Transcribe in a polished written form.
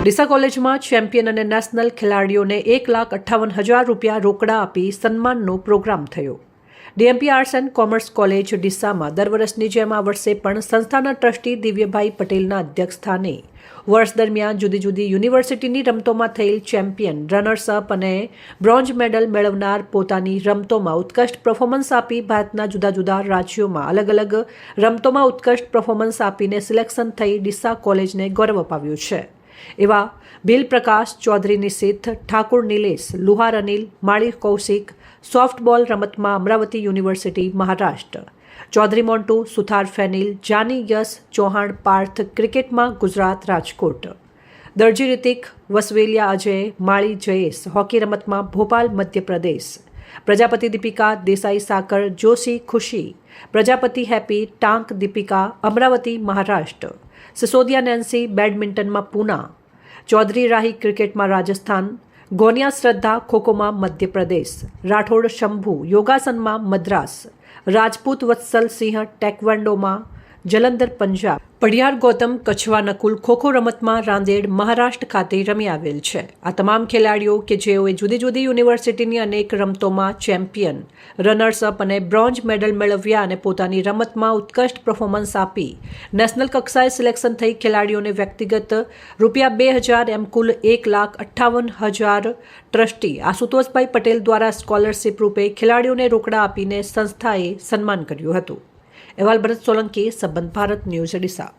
ડીસા કોલેજમાં ચેમ્પિયન અને નેશનલ ખેલાડીઓને 1,58,000 રૂપિયા રોકડા આપી સન્માનનો પ્રોગ્રામ થયો। DMP arts and commerce college ડીસામાં દર વર્ષની જેમ આ વર્ષે પણ સંસ્થાના ટ્રસ્ટી દિવ્યભાઈ પટેલના અધ્યક્ષસ્થાને વર્ષ દરમિયાન જુદી જુદી યુનિવર્સિટીની રમતોમાં થયેલ ચેમ્પિયન, રનર્સઅપ અને બ્રોન્ઝ મેડલ મેળવનાર પોતાની રમતોમાં ઉત્કૃષ્ટ પરફોર્મન્સ આપી ભારતના જુદા જુદા રાજ્યોમાં અલગ અલગ રમતોમાં ઉત્કૃષ્ટ પરફોર્મન્સ આપીને સિલેક્શન થઈ ડીસા કોલેજને ગૌરવ અપાવ્યું છે। એવા ભીલ પ્રકાશ, ચૌધરી નિશિત, ઠાકુર નિલેશ, લુહાર અનિલ, માળી કૌશિક સોફ્ટબોલ રમતમાં અમરાવતી યુનિવર્સિટી મહારાષ્ટ્ર, ચૌધરી મોન્ટુ, સુથાર ફેનિલ, જાની યશ, ચૌહાણ પાર્થ ક્રિકેટમાં ગુજરાત રાજકોટ, દરજી રિતિક, વસવેલિયા અજય, માળી જયેશ હોકી રમતમાં ભોપાલ મધ્યપ્રદેશ, પ્રજાપતિ દીપિકા, દેસાઈ સાકર, જોશી ખુશી, પ્રજાપતિ હેપી, ટાંક દીપિકા અમરાવતી મહારાષ્ટ્ર, સિસોદિયા નેન્સી બેડમિન્ટનમાં પૂના, ચૌધરી રાહી ક્રિકેટમાં રાજસ્થાન, ગોનિયા શ્રદ્ધા ખોખોમાં મધ્યપ્રદેશ, રાઠોડ શંભુ યોગાસનમાં મદ્રાસ, રાજપૂત વત્સલ સિંહ ટેકવન્ડોમાં જલંધર પંજાબ, પડિયાર ગૌતમ કચ્છવા નકુલ ખોખો રમતમાં રાંદેડ મહારાષ્ટ્ર ખાતે રમી આવેલ છે। આ તમામ ખેલાડીઓ કે જેઓએ જુદી જુદી યુનિવર્સિટીની અનેક રમતોમાં ચેમ્પિયન, રનર્સઅપ અને બ્રોન્ઝ મેડલ મેળવ્યા અને પોતાની રમતમાં ઉત્કૃષ્ટ પરફોર્મન્સ આપી નેશનલ કક્ષાએ સિલેક્શન થઈ ખેલાડીઓને વ્યક્તિગત ₹2,000 એમ કુલ 1,58,000 ટ્રસ્ટી આશુતોષભાઈ પટેલ દ્વારા સ્કોલરશીપ રૂપે ખેલાડીઓને રોકડા આપીને સંસ્થાએ સન્માન કર્યું હતું। અહેવાલ ભરત સોલંકી, સંબંધ ભારત ન્યૂઝ ડીસા।